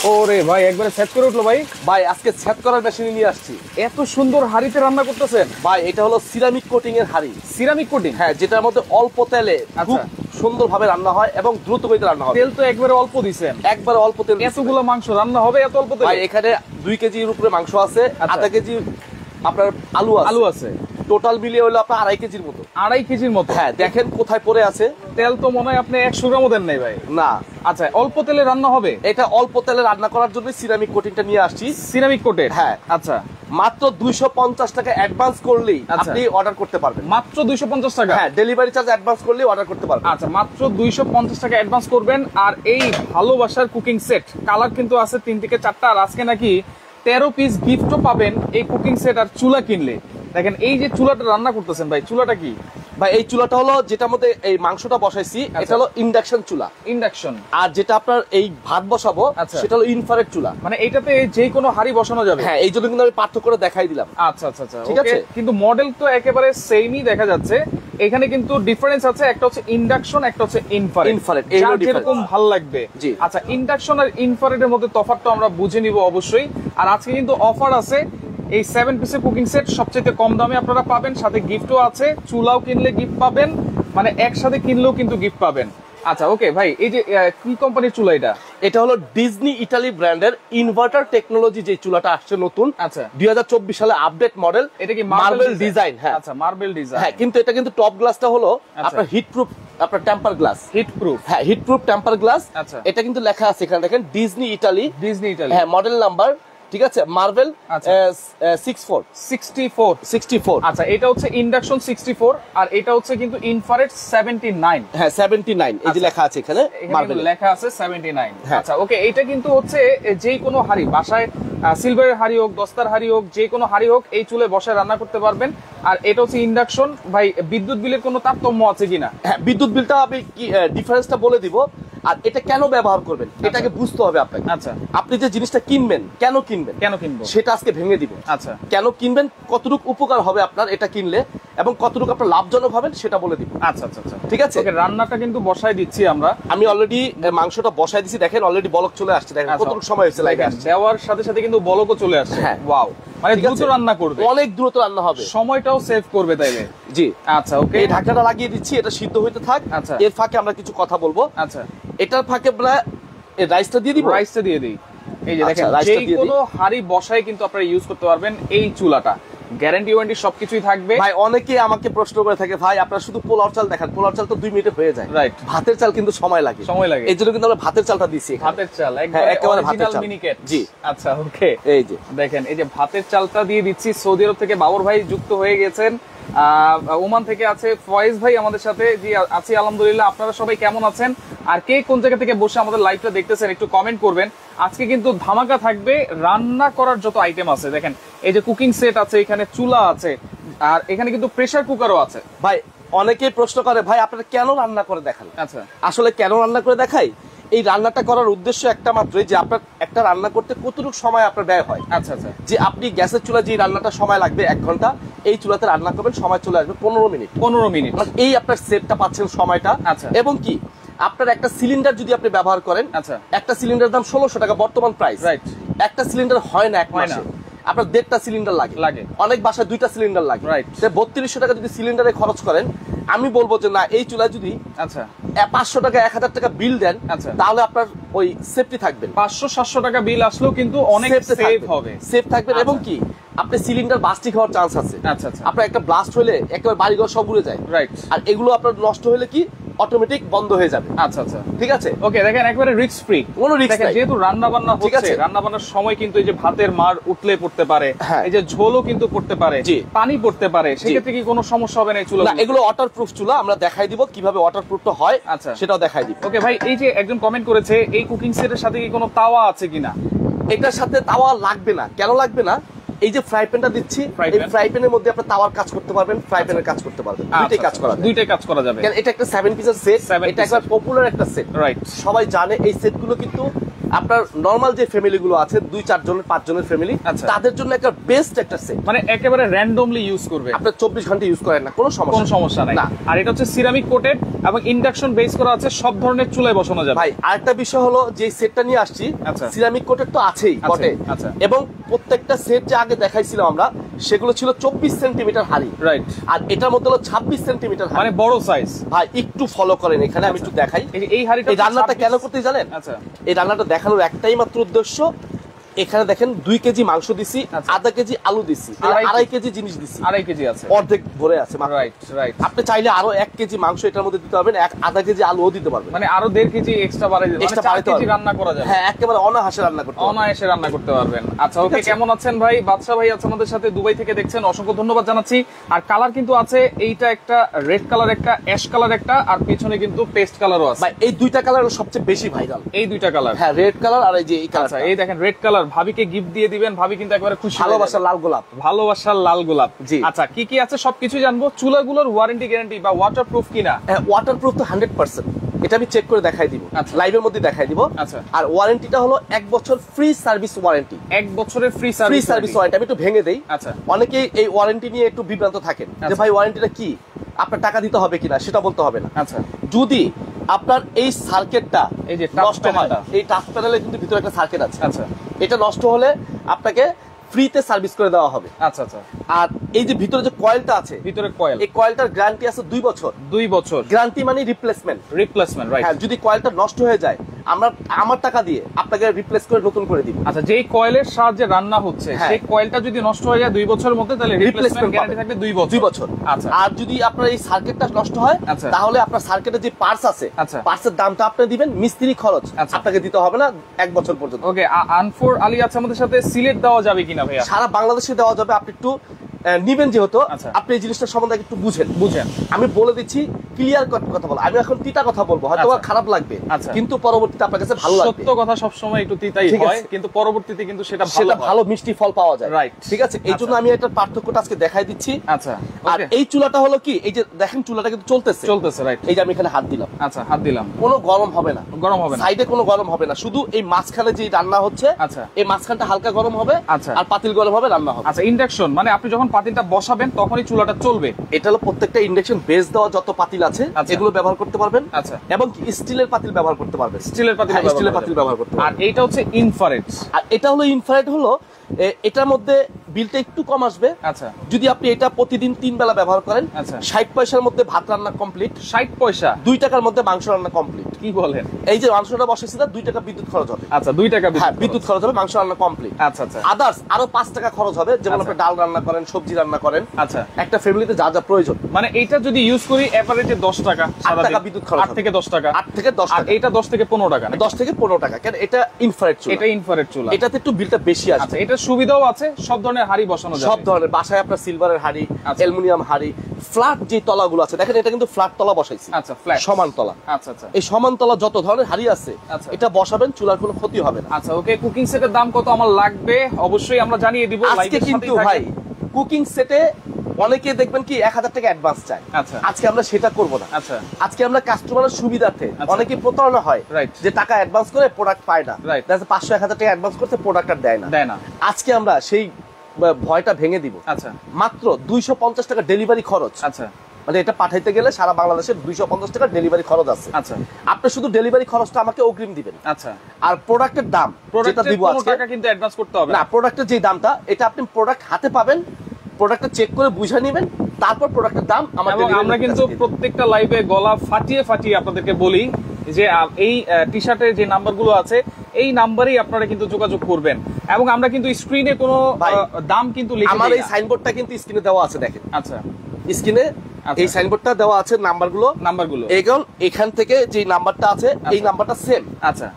ওরে ভাই একবারে সেট করে উঠলো ভাই। ভাই আজকে সেট করার মেশিন নিয়ে আসছি। এত সুন্দর হাড়িতে রান্না করতেছেন ভাই এটা হলো সিরামিক কোটিং এর হাড়ি। Ceramic coating? হ্যাঁ, যেটার মধ্যে অল্প তেলে খুব সুন্দরভাবে রান্না হয় এবং দ্রুত গতিতে রান্না হয়। তেল তো একবারে অল্প দিবেন? একবারে অল্প তেল। এতগুলো মাংস রান্না হবে এত অল্প তেলে? ভাই এখানে 2 কেজির উপরে মাংস আছে, আধা কেজি আপনার আলু আছে। টোটাল মিলিয়ে হলো আপনার 2.5 কেজির মতো। 2.5 কেজির মতো? হ্যাঁ, দেখেন কোথায় পড়ে আছে। তেল তো মনে হয় আপনি 100 গ্রামও দেন নাই ভাই। না। আচ্ছা, অল্প তেলে রান্না হবে? এটা অল্প তেলে রান্না করার জন্য সিরামিক কোটিংটা নিয়ে আসছি। Ceramic coated? হ্যাঁ। আচ্ছা, মাত্র 250 টাকা অ্যাডভান্স করলেই আপনি অর্ডার করতে পারবেন। মাত্র 250 টাকা? হ্যাঁ, ডেলিভারি চার্জ অ্যাডভান্স করলেই অর্ডার করতে পারবেন। আচ্ছা, মাত্র 250 টাকা অ্যাডভান্স করবেন। আর এই ভালোবাসার কুকিং সেট কালার কিন্তু আছে 3 থেকে 4টা। আর আজকে নাকি 13 পিস গিফটও পাবেন এই কুকিং সেট আর চুলা কিনলে। দেখেন এই যে চুলাটা রান্না করতেছেন ভাই, চুলাটা কি ভাই? এই চুলাটা হলো যেটার মধ্যে এই মাংসটা বসাইছি, এটা হলো ইন্ডাকশন চুলা। ইন্ডাকশন? আর যেটা আপনার এই ভাত বসাবো সেটা হলো ইনফ্রারেড চুলা। মানে এইটাতে যে কোনো হাড়ি বসানো যাবে? হ্যাঁ, এই জন্য কিন্তু আমি পার্থক্য করে দেখাই দিলাম। আচ্ছা আচ্ছা আচ্ছা, ঠিক আছে। কিন্তু মডেল তো একেবারে সেমই দেখা যাচ্ছে। এখানে কিন্তু ডিফারেন্স আছে, একটা হচ্ছে ইন্ডাকশন, একটা হচ্ছে ইনফ্রারেড। যার যেরকম ভালো লাগবে। আচ্ছা, ইন্ডাকশন আর ইনফ্রারেডের মধ্যে তফাৎটা আমরা বুঝে নিব অবশ্যই। আর আজকে কিন্তু অফার আছে, এই 7 পিসের কুকিং সেট সবচেয়ে কম দামে আপনারা পাবেন, সাথে গিফটও আছে। চুলাও কিনলে গিফট পাবেন, মানে একসাথে কিনলেও কিন্তু গিফট পাবেন। আচ্ছা ওকে ভাই, এই যে কি কোম্পানির চুলা এটা? এটা হলো ডিজনি ইটালি ব্র্যান্ডের ইনভার্টার টেকনোলজি যে চুলাটা আসছে নতুন। আচ্ছা, 2024 সালে আপডেট মডেল। এটা কি মার্বেল ডিজাইন? হ্যাঁ। আচ্ছা, মার্বেল ডিজাইন। হ্যাঁ, কিন্তু এটা কিন্তু টপ গ্লাসটা হলো আপনার হিট প্রুফ, আপনার টেম্পার গ্লাস। Heat proof? হ্যাঁ, হিট প্রুফ টেম্পার গ্লাস। আচ্ছা, এটা কিন্তু লেখা আছে এখানে দেখেন ডিজনি ইটালি। Disney Italy? হ্যাঁ, মডেল নাম্বার, ঠিক আছে, মার্বেল 64। আচ্ছা, এটা হচ্ছে ইন্ডাকশন 64 আর এটা হচ্ছে কিন্তু ইনফ্রারেড 79। হ্যাঁ, 79 এই যে লেখা আছে এখানে, মার্বেল লেখা আছে 79। আচ্ছা ওকে, এটা কিন্তু হচ্ছে যে কোনো হাড়ি, বাসায় সিলভারের হাড়ি হোক, দস্তার হাড়ি হোক, যে কোনো হাড়ি হোক, এই চুলে বসায় রান্না করতে পারবেন। আর এটা হচ্ছে ইন্ডাকশন। ভাই বিদ্যুৎ বিলের কোনো তারতম্য আছে কিনা? হ্যাঁ, বিদ্যুৎ বিলটা আমি ডিফারেন্সটা বলে দিব। আর এটা কেন ব্যবহার করবেন এটাকে বুঝতে হবে আপনাকে। আচ্ছা, আপনি যে জিনিসটা কিনবেন, কেন কিনবেন সেটা আজকে ভেঙে দিব। আচ্ছা, কেন কিনবেন, কতটুকু উপকার হবে আপনার এটা কিনলে, এবং কতটুকু আপনার লাভজনক হবেন সেটা বলে দিব। আচ্ছা আচ্ছা আচ্ছা, ঠিক আছে। রান্নাটা কিন্তু বসায় দিচ্ছি আমরা। আমি অলরেডি মাংসটা বসায় দিছি, দেখেন অলরেডি বলক চলে আসছে। দেখেন কতটুকু সময় হয়েছে লাগে আসছে, দেওয়ার সাথে সাথে কিন্তু বলকও চলে আসছে। হ্যাঁ, ওয়াও, মানে দ্রুত রান্না করবে, অনেক দ্রুত রান্না হবে, সময়টাও সেভ করবে তাইলে। জি। আচ্ছা ওকে, এই ঢাকনাটা লাগিয়ে দিচ্ছি, এটা সিদ্ধ হইতে থাক। আচ্ছা, এর ফাঁকে আমরা কিছু কথা বলবো। আচ্ছা, এটার ফাঁকে আমরা এই রাইসটা দিয়ে দিব। রাইসটা দিয়ে দিই। এই যে দেখেন, যে কোনো হাড়ি বসায় কিন্তু আপনারা ইউজ করতে পারবেন এই চুলাটা। গ্যারান্টি ওয়ারেন্টি সবকিছুই থাকবে। ভাই অনেকেই আমাকে প্রশ্ন করে থাকে, ভাই আপনারা শুধু পোলাও চাল দেখান, পোলাও চাল তো 2 মিনিটে হয়ে যায়। রাইট, ভাতের চাল কিন্তু সময় লাগে। এই জন্য কিন্তু আমরা ভাতের চালটা দিচ্ছি। ভাতের চাল একেবারে ভাতের চাল, মিনিকেট। জি। আচ্ছা ওকে, এই যে দেখেন এই যে ভাতের চালটা দিয়ে দিচ্ছি। সৌদি আরব থেকে বাবর ভাই যুক্ত হয়ে গেছেন, ওমান থেকে আছে ফয়েজ ভাই আমাদের সাথে। জি আছি আলহামদুলিল্লাহ। আপনারা সবাই কেমন আছেন আর কে কোন জায়গা থেকে বসে আমাদের লাইভটা দেখতেছেন একটু কমেন্ট করবেন। আজকে কিন্তু ধামাকা থাকবে, রান্না করার যত আইটেম আছে। দেখেন এই যে কুকিং সেট আছে, এখানে চুলা আছে, আর এখানে কিন্তু প্রেসার কুকারও আছে। ভাই অনেকেই প্রশ্ন করে, ভাই আপনারা কেন রান্না করে দেখান? আচ্ছা, আসলে কেন রান্না করে দেখাই, এই রান্নাটা করার উদ্দেশ্য একটা মাত্রই, যে আপনার একটা রান্না করতে কতটুকু সময় আপনার ব্যয় হয়। আচ্ছা আচ্ছা, যে আপনি গ্যাসের চুলা যে রান্নাটা সময় লাগবে 1 ঘন্টা, এই চুলাতে রান্না করবেন সময় চলে আসবে 15 মিনিট। 15 মিনিট, এই আপনার সেভটা পাচ্ছেন সময়টা। আচ্ছা, এবং কি আপনার একটা সিলিন্ডার যদি আপনি ব্যবহার করেন, আচ্ছা, একটা সিলিন্ডার দাম 1600 টাকা বর্তমান প্রাইস। রাইট, একটা সিলিন্ডার হয় না এক মাসে, আপনার 1.5টা সিলিন্ডার লাগে, অনেক বাসায় 2টা সিলিন্ডার লাগে। রাইট, 3200 টাকা যদি সিলিন্ডারে খরচ করেন, আমি বলবো যে না, এই চুলায় যদি আচ্ছা 500 টাকা 1000 টাকা বিল দেন, আচ্ছা, তাহলে আপনার ওই সেফটি থাকবে। 500-700 টাকা বিল আসলেও কিন্তু অনেক সেভ হবে, সেফ থাকবে। এবং কি আপনি সিলিন্ডার বাস্টিং হওয়ার চান্স আছে। আচ্ছা আচ্ছা, আপনার একটা ব্লাস্ট হলে একেবারে বাড়িঘর সব উড়ে যায়। রাইট, আর এগুলো আপনার নষ্ট হলে কি অটোমেটিক বন্ধ হয়ে যাবে। আচ্ছা আচ্ছা, ঠিক আছে। ওকে, দেখেন একবারে রিস্ক ফ্রি, কোনো রিস্ক নাই। যেহেতু রান্না বান্না হচ্ছে, রান্না বান্নার সময় কিন্তু এই যে ভাতের মার উঠলে পড়তে পারে, এই যে ঝোলও কিন্তু পড়তে পারে, পানি পড়তে পারে, সেক্ষেত্রে কি কোনো সমস্যা হবে না এই চুলা? না, এগুলো ওয়াটারপ্রুফ চুলা। আমরা দেখাই দিব কিভাবে ওয়াটারপ্রুফটা হয়। আচ্ছা, সেটাও দেখাই দিব। ওকে ভাই, এই যে একজন কমেন্ট করেছে এই কুকিং সেটের সাথে কি কোনো তাওয়া আছে কিনা? এটার সাথে তাওয়া লাগবে না। কেন লাগবে না? এই যে ফ্রাই প্যানটা দিচ্ছি, এই ফ্রাই প্যানের মধ্যে আপনি তাওয়ার কাজ করতে পারবেন, ফ্রাই প্যানের কাজ করতে পারবেন, দুইটাই কাজ করা যাবে। কারণ এটা একটা 7 পিসের সেট, এটা একটা পপুলার একটা সেট, রাইট? সবাই জানে এই সেটগুলো কিন্তু আপনার নরমাল যে ফ্যামিলি গুলো আছে 2-4 জনের 5 জনের ফ্যামিলি, তাদের জন্য একটা বেস্ট একটা সেট, মানে একেবারে র্যান্ডমলি ইউজ করবে, আপনি 24 ঘন্টা ইউজ করেন না, কোনো সমস্যা নাই। আর এটা হচ্ছে সিরামিক কোটেড এবং ইন্ডাকশন বেস করা আছে, সব ধরনের চুলায় বসানো যাবে। ভাই আরেকটা বিষয় হলো যে সেটটা নিয়ে আসছি, সিরামিক কোটেড তো আছেই বটে, এবং প্রত্যেকটা সেট যে আগে দেখাইছিলাম আমরা সেগুলো ছিল 24 সেন্টিমিটার হাড়ি, রাইট? আর এটার মধ্যে হলো 26 সেন্টিমিটার, মানে বড় সাইজ। ভাই একটু ফলো করেন, এখানে আমি একটু দেখাই। এই হাড়িটা, এই রান্নাটা কেন করতে জানেন? আচ্ছা, এই রান্নাটা দেখানোর একটাই মাত্র উদ্দেশ্য, এখানে দেখেন 2 কেজি মাংস দিছি, আধা কেজি আলু দিছি, 2.5 কেজি জিনিস দিছি, 2.5 কেজি আছে, অর্ধেক ভরে আছে, রাইট রাইট। আপনি চাইলে আরো 1 কেজি মাংস এটার মধ্যে দিতে পারবেন, আধা কেজি আলুও দিতে পারবেন, মানে আরো 1.5 কেজি এক্সট্রা বাড়াই দিতে পারবেন, 4 কেজি রান্না করা যাবে। হ্যাঁ, একেবারে অনায়াসে রান্না করতে পারবেন। আচ্ছা, ওকে, কেমন আছেন ভাই? বাদশা ভাই আছে আমাদের সাথে, দুবাই থেকে দেখছেন, অসংখ্য ধন্যবাদ জানাচ্ছি। আর কালার কিন্তু আছে, এইটা একটা রেড কালার, একটা অ্যাশ কালার, একটা আর পিছনে কিন্তু পেস্ট কালারও আছে। ভাই এই দুইটা কালার সবচেয়ে বেশি ভাইরাল, এই দুইটা কালার, হ্যাঁ, রেড কালার আর এই যে এই কালার। আচ্ছা, এই দেখেন রেড কালার, ভাবিকে গিফট দিয়ে দিবেন, ভাবি কিন্তু একবারে খুশি। ভালোবাসার লাল গোলাপ, ভালোবাসার লাল গোলাপ। জি, আচ্ছা, কি কি আছে সবকিছু জানবো। চুলাগুলোর ওয়ারেন্টি গ্যারান্টি বা ওয়াটারপ্রুফ কিনা? ওয়াটারপ্রুফ তো 100%, এটা আমি চেক করে দেখাই দিব, লাইভের মধ্যে দেখাই দিব। আচ্ছা, আর ওয়ারেন্টিটা হলো 1 বছর ফ্রি সার্ভিস ওয়ারেন্টি, 1 বছরের ফ্রি সার্ভিস ওয়ারেন্টি। আমি একটু ভেঙে দেই। আচ্ছা, অনেকেই এই ওয়ারেন্টি নিয়ে একটু বিভ্রান্ত থাকেন যে ভাই ওয়ারেন্টিটা কি, আপনার টাকা দিতে হবে কিনা সেটা বলতে হবে না। আচ্ছা, যদি আপনার এই সার্কিটটা এই যে নষ্ট হয়, এই টাচ প্যানেলে কিন্তু ভিতরে একটা সার্কিট আছে, আচ্ছা, এটা নষ্ট হলে আপনাকে ফ্রিতে সার্ভিস করে দেওয়া হবে। আচ্ছা আচ্ছা, আর এই যে ভিতরে যে কয়েলটা আছে, ভিতরে কয়েল, এই কয়েলটার গ্যারান্টি আছে 2 বছর। 2 বছর গ্যারান্টি মানে রিপ্লেসমেন্ট, রাইট? হ্যাঁ, যদি কয়েলটা নষ্ট হয়ে যায় আমরা আমার টাকা দিয়ে আপনাকে রিপ্লেস করে নতুন করে দিব। আচ্ছা, যেই কয়েলের সাহায্যে রান্না হচ্ছে সেই কয়েলটা যদি নষ্ট হয়ে যায় 2 বছরের মধ্যে, তাহলে রিপ্লেসমেন্ট গ্যারান্টি থাকবে 2 বছর। আচ্ছা, আর যদি আপনার এই সার্কিটটা নষ্ট হয় তাহলে আপনার সার্কিটের যে পার্টস আছে, পার্টসের দামটা আপনি দিবেন, মিস্ত্রি খরচ আপনাকে দিতে হবে না 1 বছর পর্যন্ত। ওকে, আনফোর আলী আছে আমাদের সাথে, সিলেট দেওয়া যাবে কিনা ভাইয়া? সারা বাংলাদেশে দেওয়া যাবে, আপনি একটু নিবেন যেহেতু, আপনি এই জিনিসটা সম্বন্ধে একটু বুঝেন। আমি বলে দিচ্ছি, ক্লিয়ার কথা বল, আমি এখন তিতা কথা বলবো, হয়তো খারাপ লাগবে, কিন্তু পরবর্তীতে আপনার কাছে ভালো লাগবে। সত্য কথা সব সময় একটু তিতাই হয়, কিন্তু পরবর্তীতে কিন্তু সেটা ভালো মিষ্টি ফল পাওয়া যায়, রাইট? ঠিক আছে, এই জন্য আমি একটা পার্থক্যটা আজকে দেখাই দিচ্ছি। আচ্ছা, আর এই চুলাটা হলো কি, এই যে দেখেন চুলাটা কিন্তু চলতেছে, রাইট? এই যে আমি এখানে হাত দিলাম, আচ্ছা, হাত দিলাম, কোনো গরম হবে না, সাইডে কোনো গরম হবে না, শুধু এই মাঝখানে যে রান্না হচ্ছে, আচ্ছা, এই মাঝখানটা হালকা গরম হবে, আচ্ছা, আর পাতিল গরম হবে, রান্না হবে। আচ্ছা, ইন্ডাকশন মানে আপনি যখন পাতিলটা বসাবেন তখনই চুলাটা চলবে। এটা হলো প্রত্যেকটা ইন্ডাকশন বেস দেওয়া যত পাতিল আছে এগুলো ব্যবহার করতে পারবেন, আচ্ছা, এবং স্টিলের পাতিল ব্যবহার করতে পারবেন, স্টিলের পাতিল ব্যবহার করতে পারবেন। আর এইটা হচ্ছে ইনফ্রারেড, আর এটা হলো ইনফ্রারেড হলো এটার মধ্যে বিলটা একটু কম আসবে। আচ্ছা, যদি আপনি এটা প্রতিদিন 3 বেলা ব্যবহার করেন, আচ্ছা, 60 পয়সার মধ্যে ভাত রান্না কমপ্লিট, 60 পয়সা, 2 টাকার মধ্যে মাংস রান্না কমপ্লিট। কি বলেন? এই যে মাংসটা বসাইছি না, 2 টাকা বিদ্যুৎ খরচ হবে। আচ্ছা, 2 টাকা বিদ্যুৎ খরচ হবে, মাংস রান্না কমপ্লিট। আচ্ছা আচ্ছা, আদার্স আরো 5 টাকা খরচ হবে, যেমন আপনি ডাল রান্না করেন, সবজি রান্না করেন, আচ্ছা, একটা ফ্যামিলিতে যা যা প্রয়োজন। মানে এইটা যদি ইউজ করি এভারেজে 10 টাকা, 8 টাকা বিদ্যুৎ খরচ, 8 থেকে 10 টাকা, 8 থেকে 10 টাকা, আর এটা 10 থেকে 15 টাকা, 10 থেকে 15 টাকা। কেন? এটা ইনফ্রারেড চুলা, এটা ইনফ্রারেড চুলা, এটাতে একটু বিলটা বেশি আসে। আচ্ছা, এটা সুবিধাও আছে, সব ধরনের হাড়ি বসানো যায়, সব ধরনের, বাসায় আপনার সিলভারের হাড়ি, অ্যালুমিনিয়াম হাড়ি, ফ্ল্যাট যে তলাগুলো আছে, দেখেন এটা কিন্তু ফ্ল্যাট তলা বসাইছি, আচ্ছা, ফ্ল্যাট সমান তলা। আচ্ছা আচ্ছা, এই সমান তলা যত ধরনের হাড়ি আছে এটা বসাবেন, চুলার কোনো ক্ষতি হবে না। আচ্ছা, ওকে, কুকিং সেটের দাম কত আমার লাগবে অবশ্যই আমরা জানিয়ে দিব আজকে। কিন্তু ভাই কুকিং সেটে অনেকে দেখবেন কি 1000 টাকা অ্যাডভান্স চায়, আচ্ছা, আজকে আমরা সেটা করব না। আচ্ছা, আজকে আমরা কাস্টমারের সুবিধার্থে, অনেকে প্রতারণা হয় যে টাকা অ্যাডভান্স করে প্রোডাক্ট পায় না, 500-1000 টাকা অ্যাডভান্স করতে প্রোডাক্ট আর দেয় না। আজকে আমরা সেই ভয়টা ভেঙে দিব। আচ্ছা, মাত্র 250 টাকা ডেলিভারি খরচ। আচ্ছা, মানে এটা পাঠাইতে গেলে সারা বাংলাদেশে 250 টাকা ডেলিভারি খরচ আছে। আচ্ছা, আপনি শুধু ডেলিভারি খরচটা আমাকে অগ্রিম দিবেন। আচ্ছা, আর প্রোডাক্টের দাম যেটা দিব আজকে, টাকা কিন্তু অ্যাডভান্স করতে হবে না। প্রোডাক্টের যে দামটা, এটা আপনি প্রোডাক্ট হাতে পাবেন, প্রোডাক্টটা চেক করে বুঝে নেবেন, তারপর প্রোডাক্টের দাম আমাদের। আমরা কিন্তু প্রত্যেকটা লাইভে গলা ফাটিয়ে আপনাদেরকে বলি যে এই টি-শার্টের যে নাম্বারগুলো আছে এই নাম্বারেই আপনারা কিন্তু যোগাযোগ করবেন, এবং আমরা কিন্তু স্ক্রিনে কোনো দাম কিন্তু লিখে দিই। আমার এই সাইনবোর্ডটা কিন্তু স্ক্রিনে দেওয়া আছে, দেখেন। আচ্ছা, স্ক্রিনে এই সাইনবোর্ডটা দেওয়া আছে, নাম্বারগুলো এখান থেকে যে নাম্বারটা আছে এই নাম্বারটা সেম। আচ্ছা,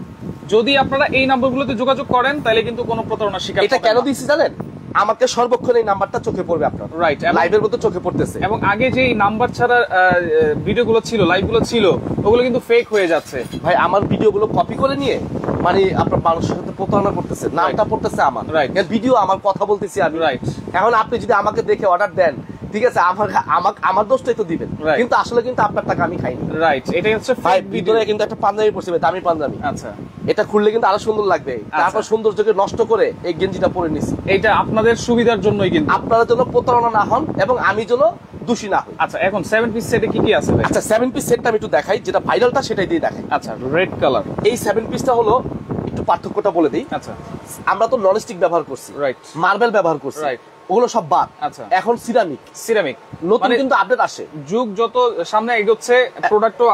যদি আপনারা এই নাম্বারগুলোতে যোগাযোগ করেন তাহলে কিন্তু কোনো প্রতারণার শিকার হবেন না। এটা কেন দিছি জানেন? আমাকে সর্বক্ষণ এই নাম্বারটা চোখে পড়বে আপনার, রাইট, লাইভের মতো চোখে পড়তেছে। এবং আগে যে নাম্বার ছাড়া ভিডিওগুলো ছিল, লাইভগুলো ছিল, ওগুলো কিন্তু ফেক হয়ে যাচ্ছে ভাই। আমার ভিডিওগুলো কপি করে নিয়ে মানে আপনার মানুষের সাথে প্রতারণা করতেছে, নামটা পড়তেছে আমার, ভিডিও আমার, কথা বলতেছি আমি, রাইট। এখন আপনি যদি আমাকে দেখে অর্ডার দেন, ঠিক আছে, আমার দোষটাই তো দিবেন, কিন্তু আসলে কিন্তু আপনার টাকা আমি খাইনি, রাইট। এটাই হচ্ছে ভাই। ভিতরে কিন্তু একটা পাঞ্জাবি পড়ছে, দামি পাঞ্জাবি, আচ্ছা, এটা খুললে কিন্তু আরো সুন্দর লাগবে, তারপর সৌন্দর্যকে নষ্ট করে এই গেঞ্জিটা পরে নিছি। এটা আপনাদের সুবিধার জন্যই, কিন্তু আপনারা যেন প্রতারণা না হন এবং আমি যেন দোষী না হই। আচ্ছা, এখন 7 পিস সেটে কি কি আছে ভাই? আচ্ছা, 7 পিস সেটটা আমি একটু দেখাই, যেটা ভাইরালটা সেটাই দিয়ে দেখাই। আচ্ছা, রেড কালার। এই 7 পিসটা হলো, একটু পার্থক্যটা বলে দিই। আচ্ছা, আমরা তো ননস্টিক ব্যবহার করছি, রাইট, মার্বেল ব্যবহার করছি, রাইট, ওগুলো সব বাদ। আচ্ছা, এখন সিরামিক নতুন কিন্তু আপডেট আসে, যুগ যত সামনে এগোচ্ছে প্রোডাক্টও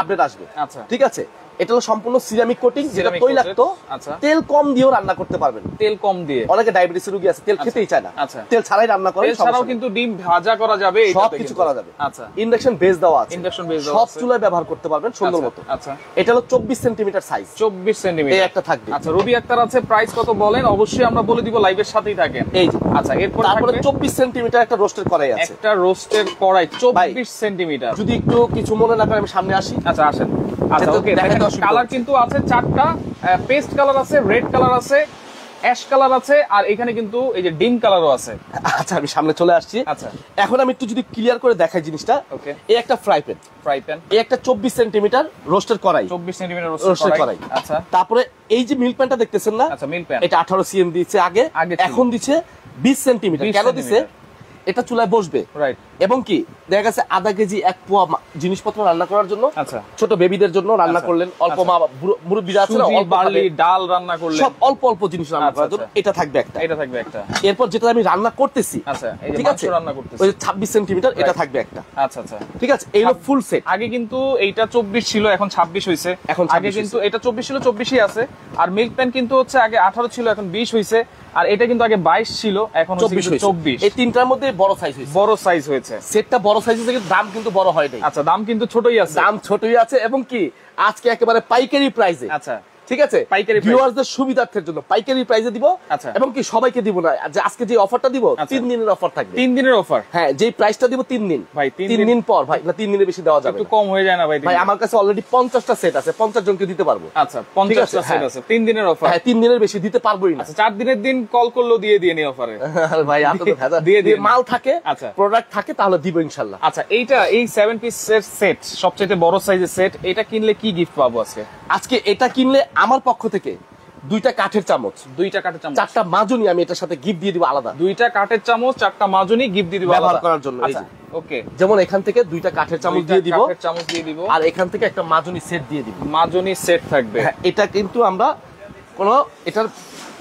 আপডেট আসবে। আচ্ছা, ঠিক আছে। এটা হলো সম্পূর্ণ সিরামিক কোটিং, যেটা তৈলাক্ত। আচ্ছা, তেল কম দিয়েও রান্না করতে পারবেন, তেল কম দিয়ে। অনেকে ডায়াবেটিস রোগী আছে, তেল খেতেই চায় না, আচ্ছা, তেল ছাড়াই রান্না করে, এছাড়াও কিন্তু ডিম ভাজা করা যাবে, সব কিছু করা যাবে। আচ্ছা, ইন্ডাকশন বেস দেওয়া আছে, সব চুলায় ব্যবহার করতে পারবেন সুন্দর মতো। আচ্ছা, এটা হলো 24 সেন্টিমিটার সাইজ, 24 সেন্টিমিটার, এই একটা থাকবে। আচ্ছা, রবি আক্তার আছে, প্রাইস কত বলেন? অবশ্যই আমরা বলে দিব, লাইভের সাথেই থাকেন। এই যে, আচ্ছা, এরপর তারপরে 24 সেন্টিমিটার একটা রোস্টের কড়াই আছে, একটা রোস্টের কড়াই 24 সেন্টিমিটার। যদি একটু কিছু মনে না করেন, আমি সামনে আসি। আচ্ছা, আসেন। আচ্ছা, ওকে, কালার কিন্তু আছে 4টা, পেস্ট কালার আছে, রেড কালার আছে, অ্যাশ কালার আছে, আর এখানে কিন্তু এই যে ডিম কালারও আছে। আচ্ছা, আমি সামনে চলে আসছি। আচ্ছা, এখন আমি একটু যদি ক্লিয়ার করে দেখাই জিনিসটা। ওকে, এই একটা ফ্রাই প্যান, এই একটা 24 সেন্টিমিটার রোস্টের কড়াই, 24 সেন্টিমিটার রোস্টের কড়াই। আচ্ছা, তারপরে এই যে মিল্ক প্যানটা দেখতেছেন না? আচ্ছা, মিল্ক প্যান, এটা 18 সিএম দিয়েছে আগে, এখন দিচ্ছে 20 সেন্টিমিটার। কেন দিছে? এটা চুলায় বসবে, রাইট, এবং কি দেখা গেছে আধা কেজি 1 পোয়া জিনিসপত্র রান্না করার জন্য। আচ্ছা, ছোট বেবিদের জন্য রান্না করলেন, অল্প মুরব্বিরা আছে না, অল্প বার্লি ডাল রান্না করলেন, সব অল্প অল্প জিনিস রান্না করার জন্য এটা থাকবে একটা। এরপর যেটা আমি রান্না করতেছি, আচ্ছা, ঠিক আছে, রান্না করতেছি, ওই 26 সেন্টিমিটার, এটা থাকবে একটা। আচ্ছা, আচ্ছা, ঠিক আছে। এই হলো ফুল সেট। আগে কিন্তু এইটা 24 ছিল, এখন 26 হইছে। এখন আগে কিন্তু এটা 24 ছিল, 24ই আছে। আর মিল্ক প্যান কিন্তু হচ্ছে আগে 18 ছিল, এখন 20 হইছে। আর এটা কিন্তু আগে 22 ছিল, এখন 24। এই তিনটার মধ্যে বড় সাইজ হয়েছে, সেটটা বড় সাইজ হয়েছে, কিন্তু দাম কিন্তু বড় হয় নাই। আচ্ছা, দাম কিন্তু ছোটই আছে, এবং কি আজকে একেবারে পাইকারি প্রাইসে। আচ্ছা, ঠিক আছে, পাইকারি ভিউয়ারদের সুবিধার্থের জন্য পাইকারি প্রাইসে দিব। আচ্ছা, এবং কি সবাইকে দিব না, যে আজকে যে অফারটা দিব 3 দিনের অফার থাকবে। 3 দিনের অফার? হ্যাঁ, যে প্রাইসটা দিব 3 দিন ভাই, 3 দিন পর ভাই, না 3 দিনের বেশি দেওয়া যাবে, একটু কম হয়ে যায় না ভাই? ভাই, আমার কাছে অলরেডি 50টা সেট আছে, 50 জনকে দিতে পারবো। আচ্ছা, 50টা সেট আছে, 3 দিনের অফার? হ্যাঁ, 3 দিনের বেশি দিতে পারবোই না। আচ্ছা, 4 দিনের দিন কল করলেও দিয়ে নি অফারে। ভাই, আপনাদের ভেজা দিয়ে মাল থাকে, আচ্ছা, প্রোডাক্ট থাকে, তাহলে দিব ইনশাআল্লাহ। আচ্ছা, এই 7 পিসের সেট, সবচেয়ে বড় সাইজের সেট, এটা কিনলে কি গিফট পাবো আজকে? এটা কিনলে আমার পক্ষ থেকে 2টা কাঠের চামচ, 4টা মাজনি আমি এটার সাথে গিফট দিয়ে দিব আলাদা। 2টা কাঠের চামচ, 4টা মাজনি গিফট দিয়ে দিব ব্যবহার করার জন্য। ওকে, যেমন এখান থেকে 2টা কাঠের চামচ দিয়ে দিব, আর এখান থেকে একটা মাজনি সেট দিয়ে দিব। মাজনি সেট থাকবে। হ্যাঁ, এটা কিন্তু আমরা কোন এটার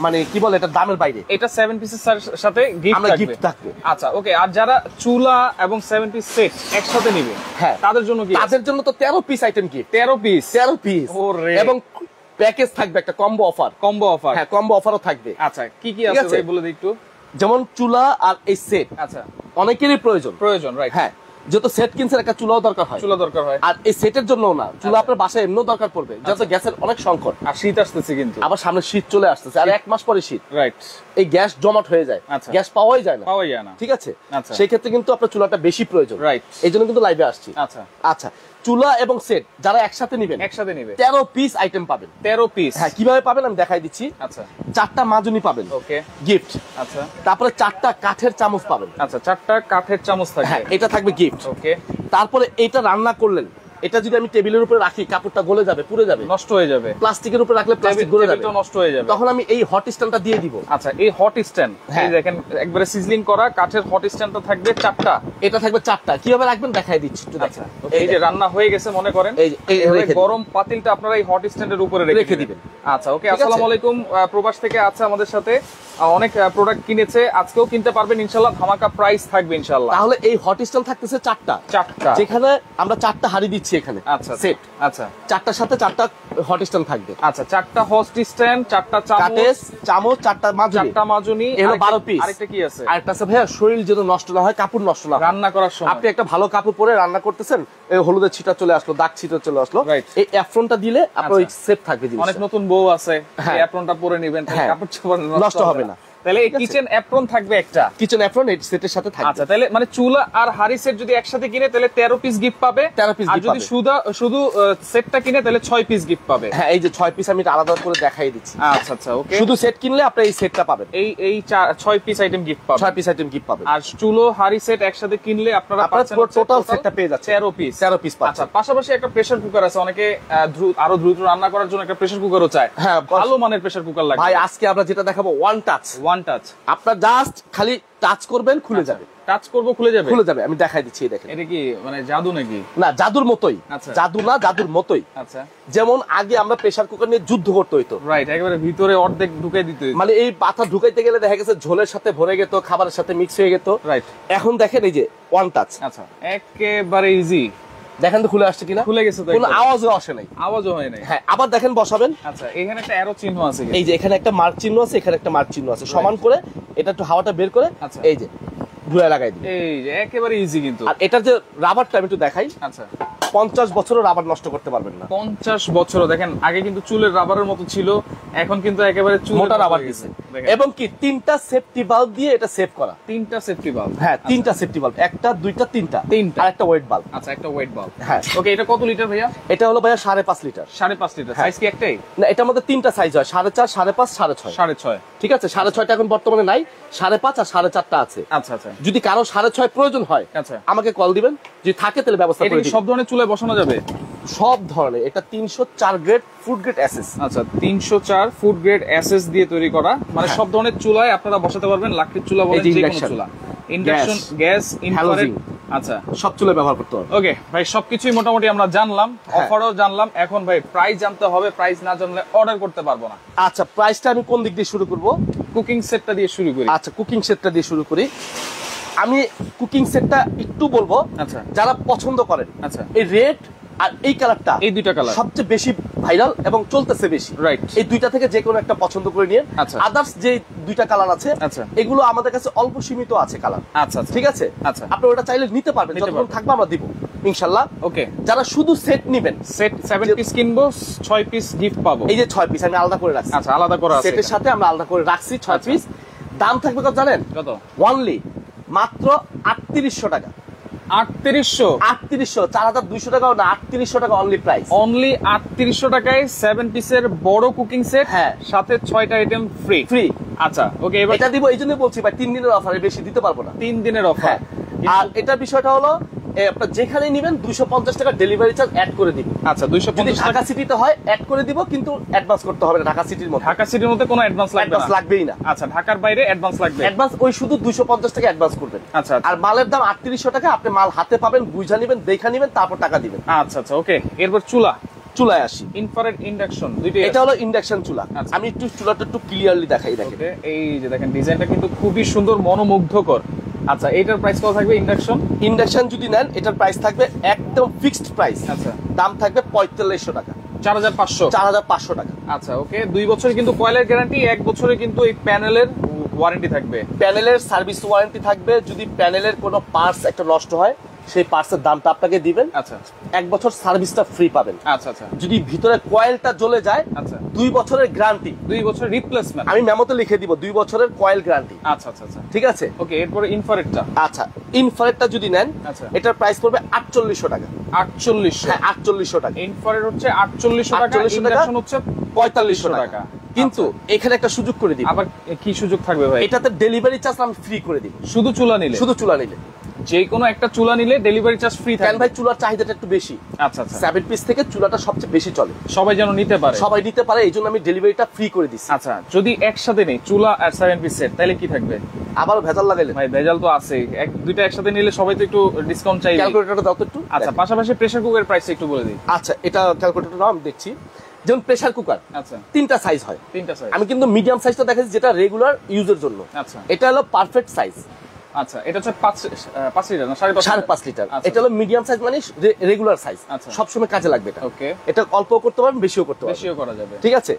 মানে কি বলে, এটা দামের বাইরে। এটা 7 পিসের সাথে গিফট থাকবে। আচ্ছা, ওকে। আর যারা চুলা এবং 7 পিস সেট একসাথে নেবে, হ্যাঁ, তাদের জন্য কি? তাদের জন্য তো 13 পিস আইটেম গিফট। 13 পিস, এবং প্যাকেজ থাকবে একটা কম্বো অফার। হ্যাঁ, কম্বো অফারও থাকবে। আচ্ছা, কি কি আছে ভাই বলে দিই একটু। যেমন চুলা আর এই সেট, আচ্ছা, অনেকেরই প্রয়োজন, রাইট। হ্যাঁ, যত সেট কিনছেন একটা চুলাও দরকার হয়, আর এই সেটের জন্য না, চুলা আপনার বাসায় এমনিও দরকার পড়বে, যাতে গ্যাসের অনেক সংকট, আর শীত আসতেছে, কিন্তু আবার সামনে শীত চলে আসতেছে, আর 1 মাস পরে শীত, রাইট, এই গ্যাস জমাট হয়ে যায়, গ্যাস পাওয়াই যায় না, ঠিক আছে। সেই ক্ষেত্রে কিন্তু আপনার চুলাটা বেশি প্রয়োজন, রাইট, এই জন্য কিন্তু লাইভে আসছি। আচ্ছা, আচ্ছা, চুলা এবং সেট যারা একসাথে নেবে 13 পিস আইটেম পাবেন। 13 পিস, হ্যাঁ, কিভাবে পাবেন আমি দেখাই দিচ্ছি। আচ্ছা, 4টা মাজনি পাবেন, ওকে, গিফট। আচ্ছা, তারপরে 4টা কাঠের চামচ পাবেন। আচ্ছা, 4টা কাঠের চামচ থাকবে, হ্যাঁ, এটা থাকবে গিফট, ওকে। তারপরে এটা রান্না করলেন, এটা যদি আমি টেবিলের উপরে রাখি, কাপড়টা গলে যাবে, পুড়ে যাবে, নষ্ট হয়ে যাবে। প্লাস্টিকের উপরে রাখলে প্লাস্টিক গলে যাবে, নষ্ট হয়ে যাবে, তখন আমি এই হট স্ট্যান্ডটা দিয়ে দিব। আচ্ছা, এই হট স্ট্যান্ড, এই দেখেন একবারে সিজলিং করা কাঠের হট স্ট্যান্ডটা থাকবে 4টা, এটা থাকবে 4টা। কিভাবে রাখবেন দেখাই দিচ্ছি একটু, দেখেন। এই যে রান্না হয়ে গেছে মনে করেন, এই গরম পাতিলটা আপনারা এই হট স্ট্যান্ডের উপরে রেখে দিবেন। আচ্ছা, ওকে। আসসালামু আলাইকুম, প্রবাস থেকে আছে আমাদের সাথে, অনেক প্রোডাক্ট কিনেছে, আজকেও কিনতে পারবেন ইনশাআল্লাহ, ধামাকা প্রাইস থাকবে ইনশাআল্লাহ। তাহলে এই হট স্ট্যান্ড থাকতেছে 4টা, যেখানে আমরা 4টা হাড়ি দিচ্ছি এখানে। আচ্ছা, সেট, আচ্ছা, 4টার সাথে 4টা হট স্ট্যান্ড থাকবে। আচ্ছা, 4টা হট স্ট্যান্ড, 4টা চামচ, 4টা মাজনি, এগুলো 12 পিস। আরেকটা কি আছে? আরেকটা আছে ভাইয়া, শরীর যেন নষ্ট না হয়, কাপড় নষ্ট না হয় রান্না করার সময়। আপনি একটা ভালো কাপড় পরে রান্না করতেছেন, এই হলুদের ছিটা চলে আসলো, দাগ ছিটা চলে আসলো, এই অ্যাপ্রনটা দিলে আপনার ওই সেফ থাকবে। অনেক নতুন বউ আছে, এই অ্যাপ্রনটা পরে নেবেন, কাপড় চোপড় নষ্ট হবে না। তাহলে এই কিচেন অ্যাপ্রন থাকবে একটা, কিচেন অ্যাপ্রন এই সেটের সাথে থাকবে। আচ্ছা, তাহলে মানে চুলা আর হাড়ি সেট যদি একসাথে কিনে তাহলে 13 পিস গিফট পাবে, 13 পিস আর যদি শুধু সেটটা কিনে তাহলে 6 পিস গিফট পাবে। হ্যাঁ, এই যে 6 পিস আমি আলাদা করে দেখাই দিচ্ছি। আচ্ছা আচ্ছা, ওকে। শুধু সেট কিনলে আপনি এই সেটটা পাবেন, এই 6 পিস আইটেম গিফট পাবেন, 6 পিস আইটেম গিফট পাবেন। আর চুলো হাড়ি সেট একসাথে কিনলে আপনারা পাচ্ছেন টোটাল সেটটা পেয়ে যাচ্ছে 13 পিস। 13 পিস পাচ্ছেন। আচ্ছা, পাশাপাশি একটা প্রেসার কুকার আছে, অনেকে আরো দ্রুত রান্না করার জন্য একটা প্রেসার কুকারও চায়। হ্যাঁ, ভালো মানের প্রেসার কুকার লাগবে ভাই। আজকে আমরা যেটা দেখাবো ওয়ান টাচ। আপনার জাস্ট খালি টাচ করবেন, খুলে যাবে। টাচ করব, খুলে যাবে, খুলে যাবে। আমি দেখাই দিচ্ছি, দেখেন। এটা কি মানে জাদু নাকি? না, জাদুর মতোই। জাদু না, জাদুর মতোই। আচ্ছা, যেমন আগে আমরা প্রেসার কুকার নিয়ে যুদ্ধ করতে হইতো, রাইট, একেবারে ভিতরে অর্ধেক ঢুকাই দিতে হইতো, মানে এই পাতা ঢুকাইতে গেলে দেখা গেছে ঝোলের সাথে ভরে যেত, খাবারের সাথে মিক্স হয়ে যেত, রাইট। এখন দেখেন এই যে ওয়ান টাচ। আচ্ছা, একেবারে ইজি। দেখেন তো খুলে আসছে কিনা? খুলে গেছে তো, কোনো আওয়াজও আসে নাই, আওয়াজও হয় নাই। হ্যাঁ, আবার দেখেন বসাবেন। আচ্ছা, এখানে একটা অ্যারো চিহ্ন আছে, এই যে এখানে একটা মার্ক চিহ্ন আছে, এখানে একটা মার্ক চিহ্ন আছে, সমান করে এটা একটু হাওয়াটা বের করে এই যে ঘুরে লাগাই দিই। এই যে একেবারে ইজি কিন্তু। আর এটার যে রাবারটা আমি একটু দেখাই। আচ্ছা, 50 বছরও রাবার নষ্ট করতে পারবেন না। 50 বছরও। দেখেন, আগে কিন্তু চুলের রাবারের মতো ছিল, এখন কিন্তু একেবারে মোটা রাবার দিয়েছে। এবং কি 3টা সেফটি ভালভ দিয়ে এটা সেভ করা। 3টা সেফটি ভালভ? হ্যাঁ, 3টা সেফটি ভালভ, একটা, দুইটা, তিনটা, আর একটা ওয়েট ভালভ। আচ্ছা, একটা ওয়েট ভালভ। হ্যাঁ, ওকে। এটা কত লিটার ভাইয়া? এটা হলো ভাইয়া 5.5 লিটার। 5.5 লিটার। সাইজ কি একটাই? না, এটার মধ্যে 3টা সাইজ হয়, 4.5, 5.5, 6.5। 6.5, ঠিক আছে। 6.5টা এখন বর্তমানে নাই, 5.5 আর 4.5টা আছে। আচ্ছা আচ্ছা। যদি কারো 6.5 প্রয়োজন হয়, আচ্ছা, আমাকে কল দিবেন, যদি থাকে তাহলে ব্যবস্থা করে দিই। সব ধরনের চুলায় বসানো যাবে? সব ধরনের। এটা 304 গ্রেড ফুড গ্রেড এসএস। আচ্ছা, 304 ফুড গ্রেড এসএস দিয়ে তৈরি করা, মানে সব ধরনের চুলায় আপনারা বসাতে পারবেন। লাকড়ির চুলা বলেন, যে কোনো চুলা, ইন্ডাকশন, গ্যাস, ইনফ্রারেড, আচ্ছা, সব চুলায় ব্যবহার করতে হবে। ওকে ভাই, সবকিছুই মোটামুটি আমরা জানলাম, অফারও জানলাম। এখন ভাই প্রাইস জানতে হবে, প্রাইস না জানলে অর্ডার করতে পারবো না। আচ্ছা, প্রাইসটা আমি কোন দিক দিয়ে শুরু করব? কুকিং সেটটা দিয়ে শুরু করি। আচ্ছা, কুকিং সেটটা দিয়ে শুরু করি। আমি কুকিং সেটটা একটু বলবো, আচ্ছা, যারা পছন্দ করেন। আচ্ছা, এই রেড আর এই কালারটা, এই দুইটা কালার সবচেয়ে বেশি ভাইরাল এবং চলতেছে বেশি, রাইট। এই দুইটা থেকে যে কোনো একটা পছন্দ করে নিন। আচ্ছা, আদার্স যে দুইটা কালার আছে, আচ্ছা, এগুলো আমাদের কাছে অল্প সীমিত আছে কালার। আচ্ছা, ঠিক আছে। আচ্ছা, আপনি ওটা চাইলে নিতে পারবেন, যতক্ষণ থাকবে আমরা দিব ইনশাআল্লাহ। ওকে। যারা শুধু সেট নেবেন, সেট 7 পিস কিনবো, 6 পিস গিফট পাবো। এই যে 6 পিস আমি আলাদা করে রাখছি। আচ্ছা, আলাদা করা আছে, সেটের সাথে আমরা আলাদা করে রাখছি 6 পিস। দাম থাকবে কত জানেন? কত? অনলি মাত্র 3800 টাকা। 3800? 3800, 4200 টাকাও না, 3800 টাকা অনলি প্রাইস। অনলি 3800 টাকায় 7 পিসের বড় কুকিং সেট, হ্যাঁ, সাথে 6টা আইটেম ফ্রি। আচ্ছা, ওকে। এবার এটা দিব, এইজন্য বলছি ভাই 3 দিনের অফার, বেশি দিতে পারবো না। 3 দিনের অফার। আর এটা বিষয়টা হলো, আপনার যেখানে নেবেন 250 টাকা ডেলিভারি চার্জ অ্যাড করে দিব। আচ্ছা, 250 ঢাকা সিটিতে হয় অ্যাড করে দিব, কিন্তু অ্যাডভান্স করতে হবে না। ঢাকা সিটির মধ্যে, ঢাকা সিটির মধ্যে কোনো অ্যাডভান্স লাগবেই না। আচ্ছা, ঢাকার বাইরে অ্যাডভান্স লাগবে। অ্যাডভান্স ওই শুধু 250 টাকা অ্যাডভান্স করবেন। আচ্ছা, আর মালের দাম 3800 টাকা। আপনি মাল হাতে পাবেন, বুঝা নেবেন, দেখা নেবেন, তারপর টাকা দিবেন। আচ্ছা আচ্ছা, ওকে। এরপর চুলায় আসি। ইনফ্রারেড, ইন্ডাকশন, দুইটাই। এটা হলো ইন্ডাকশন চুলা। আমি একটু চুলাটা একটু ক্লিয়ারলি দেখাই। দেখেন, এই যে দেখেন, ডিজাইনটা কিন্তু খুবই সুন্দর, মনোমুগ্ধকর। আচ্ছা, এটার প্রাইস কত থাকবে? ইন্ডাকশন যদি নেন, এটার প্রাইস থাকবে একদম ফিক্সড প্রাইস। আচ্ছা, দাম থাকবে 4500 টাকা। 4500 টাকা। আচ্ছা, ওকে। 2 বছর কিন্তু কয়েলের গ্যারান্টি, 1 বছরে কিন্তু এই প্যানেলের ওয়ারেন্টি থাকবে। প্যানেলের সার্ভিস ওয়ারেন্টি থাকবে। যদি প্যানেলের কোনো পার্টস একটা নষ্ট হয়, সেই পার্টসের দামটা আপনাকে দিবেন। আচ্ছা, 1 বছর সার্ভিসটা ফ্রি পাবেন। আচ্ছা আচ্ছা। যদি ভিতরে কয়েলটা জ্বলে যায়, আচ্ছা, 2 বছরের গ্যারান্টি, 2 বছর রিপ্লেসমেন্ট। আমি মেমোতে লিখে দিব 2 বছরের কয়েল গ্যারান্টি। আচ্ছা আচ্ছা আচ্ছা, ঠিক আছে। ওকে। এরপরে ইনফ্রারেডটা। আচ্ছা, ইনফ্রারেডটা যদি নেন, আচ্ছা, এটার প্রাইস পড়বে 4800 টাকা। 4800? হ্যাঁ, 4800 টাকা। ইনফ্রারেড হচ্ছে 4800 টাকা, ইন্ডাকশন হচ্ছে 4500 টাকা। কিন্তু এখানে একটা সুযোগ করে দিই। আবার কি সুযোগ থাকবে ভাই? এটাতে ডেলিভারি চার্জ আমি ফ্রি করে দিব। শুধু চুলা নিলে? যে কোনো একটা চুলা নিলে ডেলিভারি চার্জ ফ্রি থাকে। কেন ভাই? চুলার চাহিদাটা একটু বেশি। আচ্ছা আচ্ছা। 7 পিস থেকে চুলাটা সবচেয়ে বেশি চলে, সবাই যেন নিতে পারে, এইজন্য আমি ডেলিভারিটা ফ্রি করে দিচ্ছি। আচ্ছা, যদি একসাথে নেই চুলা আর 7 পিস সেট, তাহলে কি থাকবে? আবার ভেজাল লাগাইলেন ভাই? ভেজাল তো আছে, দুইটা একসাথে নিলে সবাই তো একটু ডিসকাউন্ট চাইবে। ক্যালকুলেটরটা দাও তো একটু। আচ্ছা, পাশাপাশি প্রেসার কুকারের প্রাইস একটু বলে দিই। আচ্ছা, এটা ক্যালকুলেটরটা নাও, আমি দেখছি। যেমন প্রেসার কুকার, আচ্ছা, 3টা সাইজ হয়। 3টা সাইজ। আমি কিন্তু মিডিয়াম সাইজটা দেখাচ্ছি, যেটা রেগুলার ইউজের জন্য। আচ্ছা, এটা হলো পারফেক্ট সাইজ। আচ্ছা, এটা হচ্ছে 5 লিটার না 5.5 লিটার। এটা হলো মিডিয়াম সাইজ, মানে রেগুলার সাইজ, সবসময় কাজে লাগবে এটা। ওকে, এটা অল্পও করতে পারবেন, বেশিও করতে পারবেন, বেশিও করা যাবে। ঠিক আছে।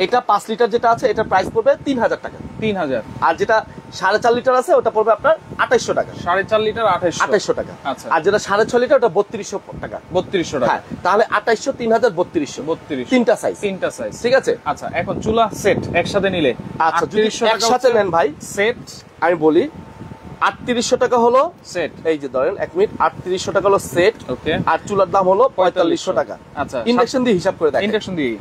এটা 5 লিটার যেটা আছে, এটা প্রাইস পড়বে 3000 টাকা। 3000। আর যেটা 4.5 লিটার আছে, ওটা পড়বে আপনার 2800 টাকা। 4.5 লিটার 2800 টাকা। আচ্ছা। আর যেটা 6.5 লিটার, ওটা 3200 টাকা। 3200 টাকা। হ্যাঁ, তাহলে 2800, 3000, 3200, তিনটা সাইজ। ঠিক আছে। আচ্ছা, এখন চুলা সেট একসাথে নিলে, আচ্ছা যদি একসাথে নেন ভাই সেট, আমি বলি 3800 টাকা হলো সেট। এই যে ধরেন 1 মিনিট, 3800 টাকা হলো সেট। ওকে। আর চুলার দাম হলো 4500 টাকা। আচ্ছা, ইন্ডাকশন দিয়ে হিসাব করে দেখেন। ইন্ডাকশন দিয়ে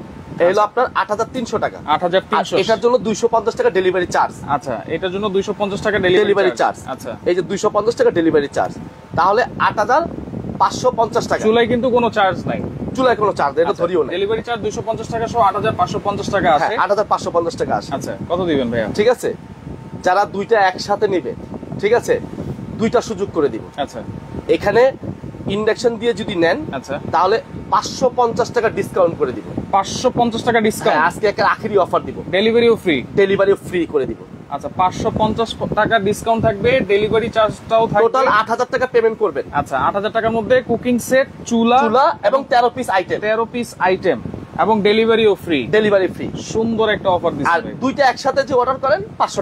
এই হলো আপনার 8300 টাকা। 8300। এটার জন্য 250 টাকা ডেলিভারি চার্জ। আচ্ছা, এটার জন্য 250 টাকা ডেলিভারি চার্জ। আচ্ছা, এই যে 250 টাকা ডেলিভারি চার্জ, তাহলে 8550 টাকা। চুলায় কিন্তু কোনো চার্জ নাই, চুলায় কোনো চার্জ এটা ধরিও না। ডেলিভারি চার্জ 250 টাকা সহ 8550 টাকা আছে। 8550 টাকা আছে। আচ্ছা, কত দিবেন ভাইয়া? ঠিক আছে, যারা দুইটা একসাথে নেবে, ঠিক আছে, দুইটা সুযোগ করে দিব। আচ্ছা, এখানে ইন্ডাকশন দিয়ে যদি নেন, আচ্ছা, তাহলে 550 টাকা ডিসকাউন্ট করে দিব। 550 টাকা ডিসকাউন্ট। আজকে একটা আখেরি অফার দিব। ডেলিভারিও ফ্রি। ডেলিভারিও ফ্রি করে দিব। আচ্ছা, 550 টাকা ডিসকাউন্ট থাকবে, ডেলিভারি চার্জটাও থাকবে। টোটাল 8000 টাকা পেমেন্ট করবেন। আচ্ছা, 8000 টাকার মধ্যে কুকিং সেট, চুলা এবং 13 পিস আইটেম। 13 পিস আইটেম এবং ডেলিভারিও ফ্রি। Delivery free. সুন্দর একটা অফার দিচ্ছে। আর দুইটা একসাথে যে অর্ডার করেন 500 টাকা